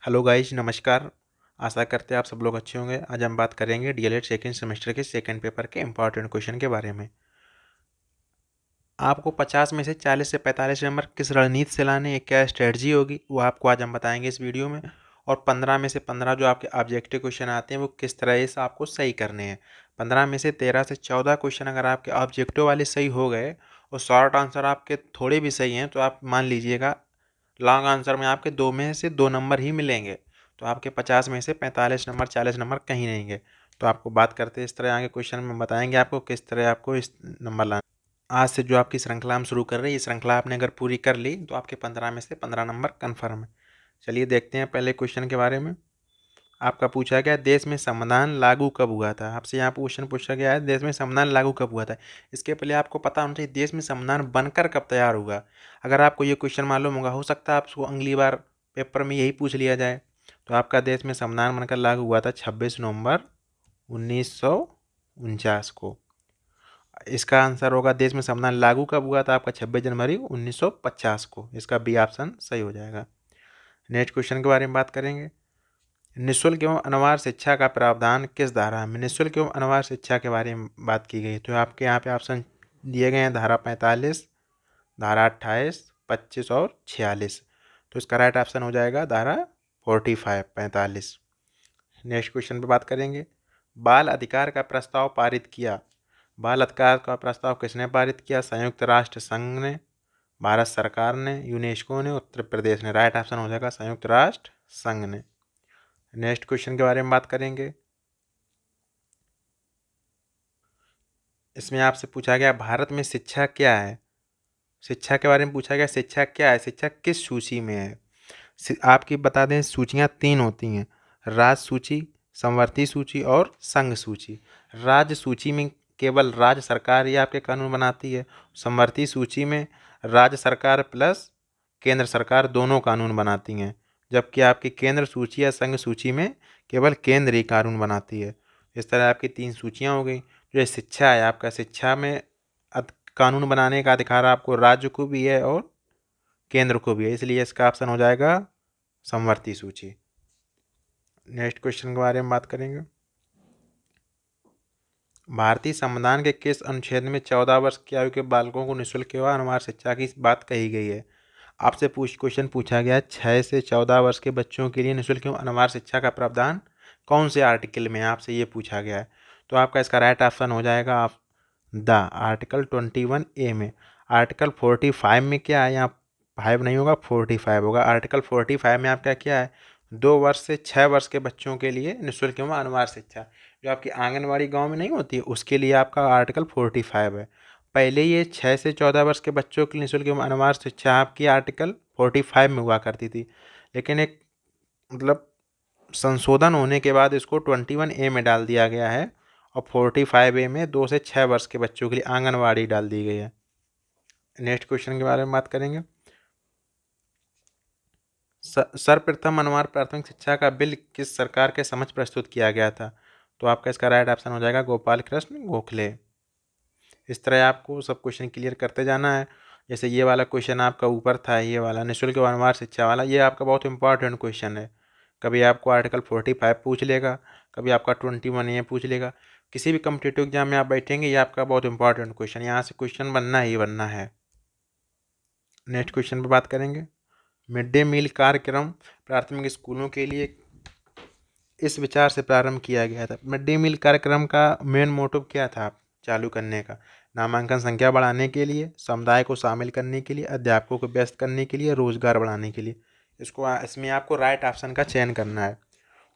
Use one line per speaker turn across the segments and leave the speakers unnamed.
Hello guys, नमस्कार। आशा करते हैं आप सब लोग अच्छे होंगे। आज हम बात करेंगे डीएलएड सेकेंड सेमेस्टर के सेकंड पेपर के इंपॉर्टेंट क्वेश्चन के बारे में। आपको 50 में से 40 से 45 नंबर किस रणनीति से लाने हैं, क्या स्ट्रेटजी होगी, वो आपको आज हम बताएंगे इस वीडियो में। और 15 में से 15 जो आपके ऑब्जेक्टिव क्वेश्चन आते हैं वो किस तरह से आपको सही करने हैं। 15 में से 13 से 14 क्वेश्चन अगर आपके ऑब्जेक्टिव वाले सही हो गए और शॉर्ट आंसर आपके थोड़े भी सही हैं तो आप मान लीजिएगा लॉन्ग आंसर में आपके 2 में से 2 नंबर ही मिलेंगे। तो आपके 50 में से 45 नंबर 40 नंबर कहीं नहीं गए। तो आपको बात करते हैं इस तरह आगे क्वेश्चन में बताएंगे आपको किस तरह आपको इस नंबर लाना। आज से जो आपकी श्रृंखला हम शुरू कर रहे हैं, ये श्रृंखला आपने अगर पूरी कर ली तो आपके 15 में से 15 नंबर कन्फर्म है। चलिए देखते हैं पहले क्वेश्चन के बारे में। आपका पूछा गया देश में संविधान लागू कब हुआ था। आपसे यहाँ क्वेश्चन पूछा गया है देश में संविधान लागू कब हुआ था। इसके पहले आपको पता होना चाहिए देश में संविधान बनकर कब तैयार हुआ। अगर आपको ये क्वेश्चन मालूम होगा, हो सकता है आपको अगली बार पेपर में यही पूछ लिया जाए। तो आपका देश में संविधान बनकर लागू हुआ था 26 नवंबर 1949 को। इसका आंसर होगा देश में संविधान लागू कब हुआ था, आपका 26 जनवरी 1950 को। इसका बी ऑप्शन सही हो जाएगा। नेक्स्ट क्वेश्चन के बारे में बात करेंगे। निःशुल्क एवं अनिवार्य शिक्षा का प्रावधान किस धारा में। निःशुल्क एवं अनिवार्य शिक्षा के बारे में बात की गई तो आपके यहाँ पे ऑप्शन दिए गए हैं धारा 45, धारा 28, 25 और 46। तो इसका राइट ऑप्शन हो जाएगा धारा 45। नेक्स्ट क्वेश्चन पे बात करेंगे। बाल अधिकार का प्रस्ताव पारित किया। बाल अधिकार का प्रस्ताव किसने पारित किया। संयुक्त राष्ट्र संघ ने, भारत सरकार ने, यूनेस्को ने, उत्तर प्रदेश ने। राइट ऑप्शन हो जाएगा संयुक्त राष्ट्र संघ ने। नेक्स्ट क्वेश्चन के बारे में बात करेंगे। इसमें आपसे पूछा गया भारत में शिक्षा क्या है। शिक्षा के बारे में पूछा गया शिक्षा क्या है, शिक्षा किस सूची में है। आपकी बता दें सूचियां 3 होती हैं, राज्य सूची, समवर्ती सूची और संघ सूची। राज्य सूची में केवल राज्य सरकार ही आपके कानून बनाती है। समवर्ती सूची में राज्य सरकार प्लस केंद्र सरकार दोनों कानून बनाती हैं। जबकि आपकी केंद्र सूची या संघ सूची में केवल केंद्र ही कानून बनाती है। इस तरह आपकी 3 सूचियाँ हो गई। जो शिक्षा है आपका, शिक्षा में कानून बनाने का अधिकार आपको राज्य को भी है और केंद्र को भी है, इसलिए इसका ऑप्शन हो जाएगा समवर्ती सूची। नेक्स्ट क्वेश्चन के बारे में बात करेंगे। भारतीय संविधान के किस अनुच्छेद में 14 वर्ष की आयु के बालकों को निःशुल्क एवं अनिवार्य शिक्षा की बात कही गई है। आपसे क्वेश्चन पूछा गया 6 से 14 वर्ष के बच्चों के लिए निःशुल्क एवं अनिवार्य शिक्षा का प्रावधान कौन से आर्टिकल में आपसे ये पूछा गया है। तो आपका इसका राइट ऑप्शन हो जाएगा आप द आर्टिकल 21A में। आर्टिकल 45 में क्या है, यहाँ 5 नहीं होगा 45 होगा। आर्टिकल 45 में आपका क्या है, 2 वर्ष से 6 वर्ष के बच्चों के लिए निःशुल्क एवं अनिवार्य शिक्षा। जो आपकी आंगनबाड़ी गांव में नहीं होती है उसके लिए आपका आर्टिकल 45 है। पहले ये 6 से 14 वर्ष के बच्चों के लिए निःशुल्क एवं अनिवार्य शिक्षा आपकी आर्टिकल 45 में हुआ करती थी। लेकिन एक मतलब संशोधन होने के बाद इसको 21A में डाल दिया गया है और 45A में 2 से 6 वर्ष के बच्चों के लिए आंगनवाड़ी डाल दी गई है। नेक्स्ट क्वेश्चन के बारे में बात करेंगे। सर्वप्रथम अनिवार्य प्राथमिक शिक्षा का बिल किस सरकार के समक्ष प्रस्तुत किया गया था। तो आपका इसका राइट ऑप्शन हो जाएगा गोपाल कृष्ण गोखले। इस तरह आपको सब क्वेश्चन क्लियर करते जाना है। जैसे ये वाला क्वेश्चन आपका ऊपर था, ये वाला निःशुल्क अनिवार्य शिक्षा वाला, ये आपका बहुत इंपॉर्टेंट क्वेश्चन है। कभी आपको आर्टिकल 45 पूछ लेगा, कभी आपका 21A पूछ लेगा। किसी भी कम्पिटेटिव एग्जाम में आप बैठेंगे ये आपका बहुत इंपॉर्टेंट क्वेश्चन, यहाँ से क्वेश्चन बनना ही बनना है। नेक्स्ट क्वेश्चन पर बात करेंगे। मिड डे मील कार्यक्रम प्राथमिक स्कूलों के लिए इस विचार से प्रारंभ किया गया था। मिड डे मील कार्यक्रम का मेन मोटिव क्या था चालू करने का। नामांकन संख्या बढ़ाने के लिए, समुदाय को शामिल करने के लिए, अध्यापकों को व्यस्त करने के लिए, रोजगार बढ़ाने के लिए। इसमें आपको राइट ऑप्शन का चयन करना है।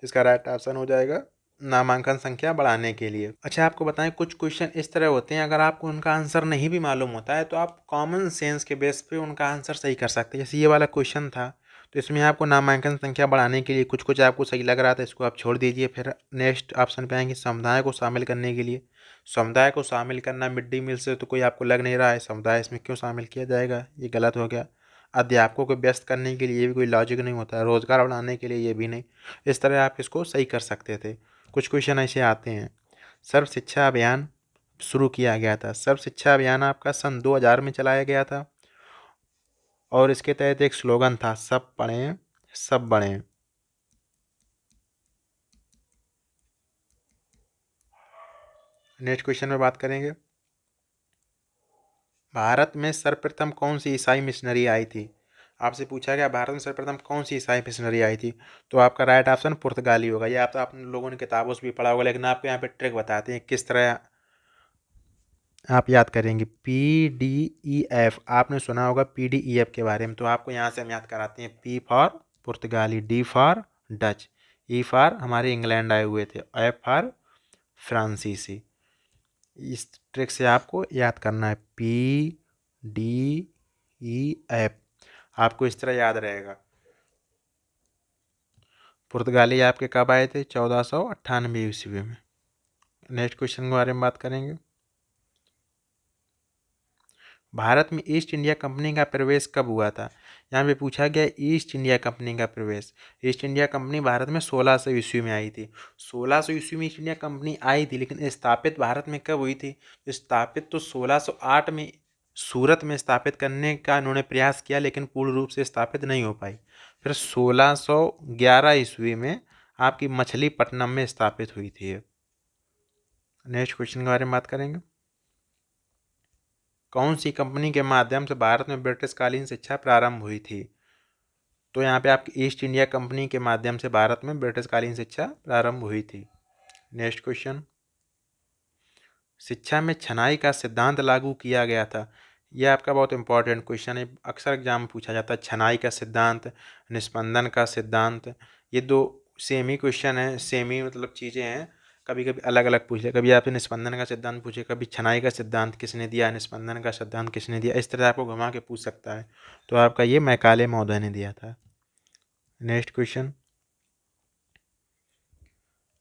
इसका राइट ऑप्शन हो जाएगा नामांकन संख्या बढ़ाने के लिए। अच्छा आपको बताएं कुछ क्वेश्चन इस तरह होते हैं, अगर आपको उनका आंसर नहीं भी मालूम होता है तो आप कॉमन सेंस के बेस पे उनका आंसर सही कर सकते हैं। जैसे ये वाला क्वेश्चन था तो इसमें आपको नामांकन संख्या बढ़ाने के लिए कुछ कुछ आपको सही लग रहा था, इसको आप छोड़ दीजिए। फिर नेक्स्ट ऑप्शन पे आएंगे समुदाय को शामिल करने के लिए। समुदाय को शामिल करना मिड डे मील से तो कोई आपको लग नहीं रहा है, समुदाय इसमें क्यों शामिल किया जाएगा, ये गलत हो गया। अध्यापकों को व्यस्त करने के लिए ये भी कोई लॉजिक नहीं होता है, रोजगार बढ़ाने के लिए ये भी नहीं। इस तरह आप इसको सही कर सकते थे। कुछ क्वेश्चन ऐसे आते हैं। सर्व शिक्षा अभियान शुरू किया गया था। सर्व शिक्षा अभियान आपका सन 2000 में चलाया गया था और इसके तहत एक स्लोगन था सब पढ़ें सब बढ़ें। नेक्स्ट क्वेश्चन में बात करेंगे, भारत में सर्वप्रथम कौन सी ईसाई मिशनरी आई थी। आपसे पूछा गया भारत में सर्वप्रथम कौन सी ईसाई मिशनरी आई थी, तो आपका राइट ऑप्शन पुर्तगाली होगा। ये आप लोगों ने किताबों से भी पढ़ा होगा, लेकिन आपको यहाँ पे ट्रिक बताते हैं किस तरह आप याद करेंगे। PDEF आपने सुना होगा PDEF के बारे में, तो आपको यहाँ से हम याद कराते हैं। P फॉर पुर्तगाली, D for Dutch, E for हमारे इंग्लैंड आए हुए थे, F फॉर फ्रांसीसी। इस ट्रिक से आपको याद करना है, PDEF, आपको इस तरह याद रहेगा। पुर्तगाली आपके कब आए थे, 1498 ईस्वी में। नेक्स्ट क्वेश्चन के बारे में बात करेंगे, भारत में ईस्ट इंडिया कंपनी का प्रवेश कब हुआ था। यहाँ पे पूछा गया ईस्ट इंडिया कंपनी का प्रवेश। ईस्ट इंडिया कंपनी भारत में 1600 ईस्वी में आई थी। 1600 ईस्वी में ईस्ट इंडिया कंपनी आई थी, लेकिन स्थापित भारत में कब हुई थी। स्थापित तो 1608 में सूरत में स्थापित करने का इन्होंने प्रयास किया, लेकिन पूर्ण रूप से स्थापित नहीं हो पाई। फिर 1611 ईस्वी में आपकी मछलीपट्टनम में स्थापित हुई थी। नेक्स्ट क्वेश्चन के बारे में बात करेंगे, कौन सी कंपनी के माध्यम से भारत में ब्रिटिशकालीन शिक्षा प्रारंभ हुई थी। तो यहाँ पे आपकी ईस्ट इंडिया कंपनी के माध्यम से भारत में ब्रिटिशकालीन शिक्षा प्रारंभ हुई थी। नेक्स्ट क्वेश्चन, शिक्षा में छनाई का सिद्धांत लागू किया गया था। यह आपका बहुत इंपॉर्टेंट क्वेश्चन है, अक्सर एग्जाम में पूछा जाता है। छनाई का सिद्धांत, निस्पंदन का सिद्धांत, ये दो सेम ही क्वेश्चन है, सेम ही मतलब चीज़ें हैं। कभी कभी अलग अलग पूछे, कभी आपसे निस्पंदन का सिद्धांत पूछे, कभी छनाई का सिद्धांत किसने दिया, निस्पंदन का सिद्धांत किसने दिया, इस तरह आपको घुमा के पूछ सकता है। तो आपका ये मैकाले महोदय ने दिया था। नेक्स्ट क्वेश्चन,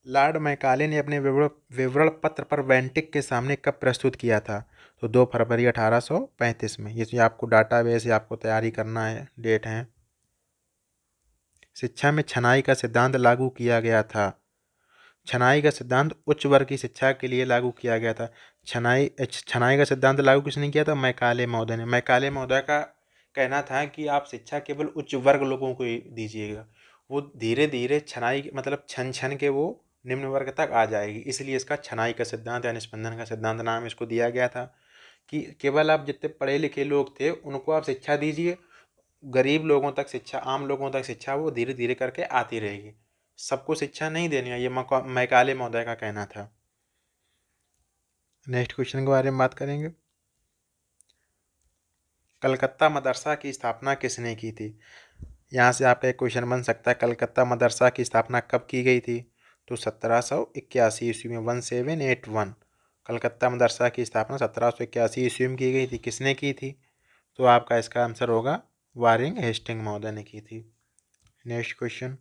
लॉर्ड मैकाले ने अपने विवरण पत्र पर वेंटिक के सामने कब प्रस्तुत किया था। तो 2 फरवरी 1835 में। ये आपको डाटाबेस या आपको तैयारी करना है, डेट है। शिक्षा में छनाई का सिद्धांत लागू किया गया था। छनाई का सिद्धांत उच्च वर्ग की शिक्षा के लिए लागू किया गया था। छनाई का सिद्धांत लागू किसने किया था, मैकाले महोदय ने। मैकाले महोदय का कहना था कि आप शिक्षा केवल उच्च वर्ग लोगों को ही दीजिएगा, वो धीरे धीरे छनाई मतलब छन छन के वो निम्न वर्ग तक आ जाएगी, इसलिए इसका छनाई का सिद्धांत या निस्पंदन का सिद्धांत नाम इसको दिया गया था। कि केवल आप जितने पढ़े लिखे लोग थे उनको आप शिक्षा दीजिए, गरीब लोगों तक शिक्षा, आम लोगों तक शिक्षा वो धीरे धीरे करके आती रहेगी, सबको शिक्षा नहीं देनी है, ये मैकाले महोदय का कहना था। नेक्स्ट क्वेश्चन के बारे में बात करेंगे, कलकत्ता मदरसा की स्थापना किसने की थी। यहाँ से आपका एक क्वेश्चन बन सकता है, कलकत्ता मदरसा की स्थापना कब की गई थी। तो 1781 ईस्वी में, 1781। कलकत्ता मदरसा की स्थापना 1781 ईस्वी में की गई थी। किसने की थी, तो आपका इसका आंसर होगा वारिंग हेस्टिंग महोदय ने की थी। नेक्स्ट क्वेश्चन,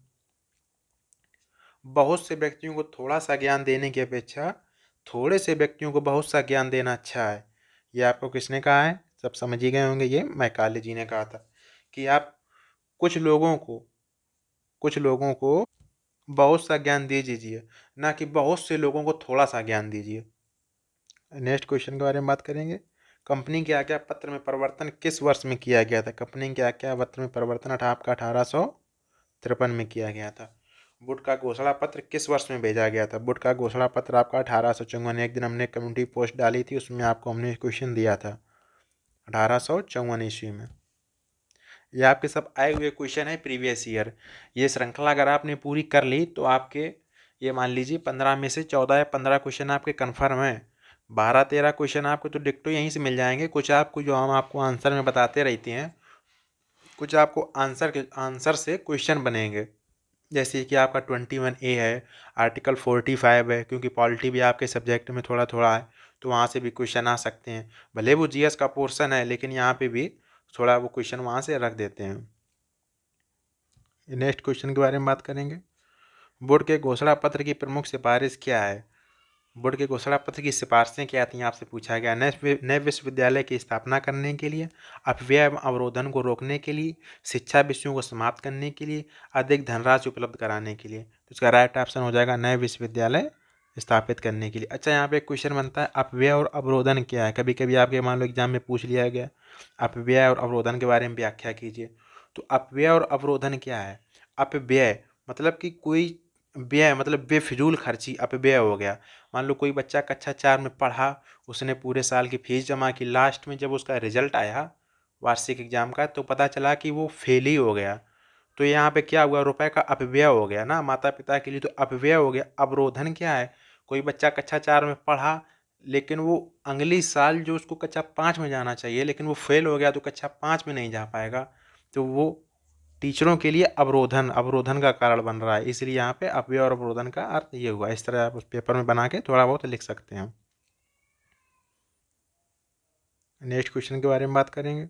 बहुत से व्यक्तियों को थोड़ा सा ज्ञान देने की अपेक्षा थोड़े से व्यक्तियों को बहुत सा ज्ञान देना अच्छा है। ये आपको किसने कहा है, सब समझ ही गए होंगे, ये मैकाले जी ने कहा था कि आप कुछ लोगों को बहुत सा ज्ञान दे दीजिए, ना कि बहुत से लोगों को थोड़ा सा ज्ञान दीजिए। नेक्स्ट क्वेश्चन के बारे में बात करेंगे, कंपनी के आज्ञा पत्र में परिवर्तन किस वर्ष में किया गया था। कंपनी के आज्ञा पत्र में परिवर्तन आपका 1853 में किया गया था। बुट का घोषणा पत्र किस वर्ष में भेजा गया था। बुट का घोषणा पत्र आपका 1854। एक दिन हमने कम्युनिटी पोस्ट डाली थी, उसमें आपको हमने क्वेश्चन दिया था 1854 ईस्वी में। ये आपके सब आए हुए क्वेश्चन है प्रीवियस ईयर। ये श्रृंखला अगर आपने पूरी कर ली तो आपके ये मान लीजिए 15 में से 14 या 15 क्वेश्चन आपके कन्फर्म हैं। 12-13 क्वेश्चन आपको तो डिक्टो यहीं से मिल जाएंगे। कुछ आपको जो हम आपको आंसर में बताते रहते हैं, कुछ आपको आंसर से क्वेश्चन बनेंगे। जैसे कि आपका 21A है, आर्टिकल 45 है, क्योंकि पॉलिटी भी आपके सब्जेक्ट में थोड़ा थोड़ा है, तो वहाँ से भी क्वेश्चन आ सकते हैं। भले वो जीएस का पोर्शन है, लेकिन यहाँ पे भी थोड़ा वो क्वेश्चन वहाँ से रख देते हैं। नेक्स्ट क्वेश्चन के बारे में बात करेंगे, बोर्ड के घोषणा पत्र की प्रमुख सिफारिश क्या है। बोर्ड के घोषणा पत्र की सिफारिशें क्या थी, आपसे पूछा गया। नए विश्वविद्यालय की स्थापना करने के लिए, अपव्यय एवं अवरोधन को रोकने के लिए, शिक्षा विषयों को समाप्त करने के लिए, अधिक धनराशि उपलब्ध कराने के लिए। तो इसका राइट ऑप्शन हो जाएगा नए विश्वविद्यालय स्थापित करने के लिए। अच्छा, यहाँ पे एक क्वेश्चन बनता है, अपव्यय और अवरोधन क्या है। कभी कभी आपके मान लो एग्जाम में पूछ लिया गया, अपव्यय और अवरोधन के बारे में व्याख्या कीजिए। तो अपव्यय और अवरोधन क्या है। अपव्यय मतलब कि कोई व्यय मतलब बेफिजूल खर्ची, अपव्यय हो गया। मान लो कोई बच्चा कक्षा 4 में पढ़ा, उसने पूरे साल की फीस जमा की, लास्ट में जब उसका रिजल्ट आया वार्षिक एग्जाम का तो पता चला कि वो फेल ही हो गया। तो यहाँ पे क्या हुआ, रुपए का अपव्यय हो गया ना माता पिता के लिए, तो अपव्यय हो गया। अवरोधन क्या है, कोई बच्चा कक्षा 4 में पढ़ा लेकिन वो अगली साल जो उसको कक्षा 5 में जाना चाहिए लेकिन वो फेल हो गया तो कक्षा 5 में नहीं जा पाएगा, तो वो टीचरों के लिए अवरोधन अवरोधन का कारण बन रहा है। इसलिए यहाँ पे अपव्यय और अवरोधन का अर्थ ये हुआ। इस तरह आप उस पेपर में बना के थोड़ा बहुत लिख सकते हैं। नेक्स्ट क्वेश्चन के बारे में बात करेंगे।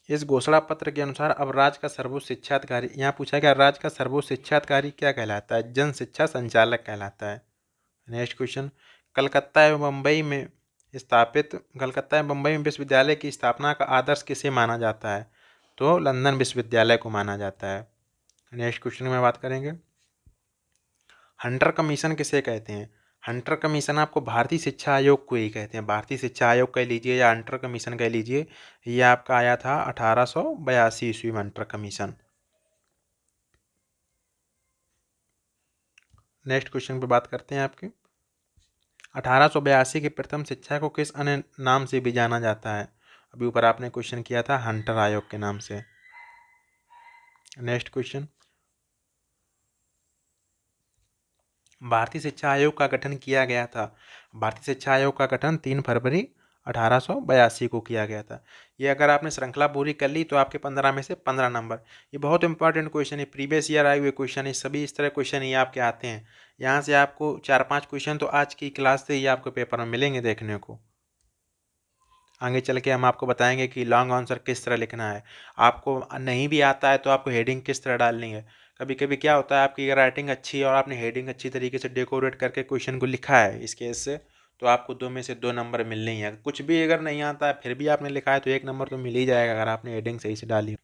इस घोषणा पत्र के अनुसार अब राज्य का सर्वोच्च शिक्षा अधिकारी, यहाँ पूछा गया राज्य का सर्वोच्च शिक्षा अधिकारी क्या कहलाता है, जन शिक्षा संचालक कहलाता है। नेक्स्ट क्वेश्चन, कलकत्ता एवं मुंबई में स्थापित कलकत्ता एवं मुंबई में विश्वविद्यालय की स्थापना का आदर्श किसे माना जाता है, तो लंदन विश्वविद्यालय को माना जाता है। नेक्स्ट क्वेश्चन में बात करेंगे, हंटर कमीशन किसे कहते हैं। हंटर कमीशन आपको भारतीय शिक्षा आयोग को ही कहते हैं। भारतीय शिक्षा आयोग कह लीजिए या हंटर कमीशन कह लीजिए, ये आपका आया था 1882 ईस्वी में हंटर कमीशन। नेक्स्ट क्वेश्चन पे बात करते हैं आपके, 1882 की प्रथम शिक्षा को किस अन्य नाम से भी जाना जाता है। अभी ऊपर आपने क्वेश्चन किया था हंटर आयोग के नाम से। नेक्स्ट क्वेश्चन, भारतीय शिक्षा आयोग का गठन किया गया था। भारतीय शिक्षा आयोग का गठन 3 फरवरी 1882 को किया गया था। ये अगर आपने श्रृंखला पूरी कर ली तो आपके 15 में से 15 नंबर। ये बहुत इंपॉर्टेंट क्वेश्चन है, प्रीवियस ईयर आए हुए क्वेश्चन है, सभी इस तरह क्वेश्चन ही आपके आते हैं। यहाँ से आपको 4-5 क्वेश्चन तो आज की क्लास से ही आपको पेपर में मिलेंगे देखने को। आगे चल के हम आपको बताएंगे कि लॉन्ग आंसर किस तरह लिखना है। आपको नहीं भी आता है तो आपको हेडिंग किस तरह डालनी है। कभी कभी क्या होता है, आपकी राइटिंग अच्छी है और आपने हेडिंग अच्छी तरीके से डेकोरेट करके क्वेश्चन को लिखा है इस केस से, तो आपको 2 में से 2 नंबर मिलने ही है। कुछ भी अगर नहीं आता है फिर भी आपने लिखा है तो 1 नंबर तो मिल ही जाएगा अगर आपने हेडिंग सही से डाली।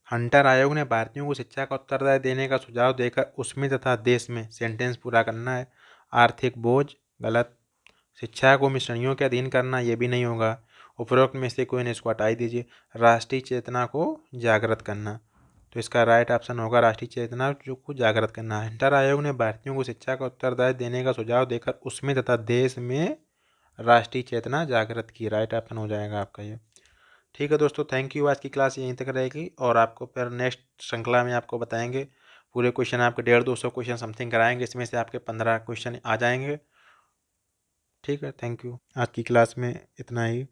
हंटर आयोग ने भारतीयों को शिक्षा का उत्तरदायी देने का सुझाव देकर उसमें तथा देश में, सेंटेंस पूरा करना है। आर्थिक बोझ, गलत। शिक्षा को मिश्रणियों के अधीन करना, ये भी नहीं होगा। उपरोक्त में से कोई नहीं, इसको हटा ही दीजिए। राष्ट्रीय चेतना को जागृत करना, तो इसका राइट ऑप्शन होगा राष्ट्रीय चेतना जो को जागृत करना है। हंटर आयोग ने भारतीयों को शिक्षा का उत्तरदायी देने का सुझाव देकर उसमें तथा देश में राष्ट्रीय चेतना जागृत की, राइट ऑप्शन हो जाएगा आपका ये। ठीक है दोस्तों, थैंक यू। आज की क्लास यहीं तक रहेगी और आपको फिर नेक्स्ट श्रृंखला में आपको बताएंगे। पूरे क्वेश्चन आपके 150-200 क्वेश्चन समथिंग कराएंगे, इसमें से आपके 15 क्वेश्चन आ जाएंगे। ठीक है, थैंक यू। आज की क्लास में इतना ही।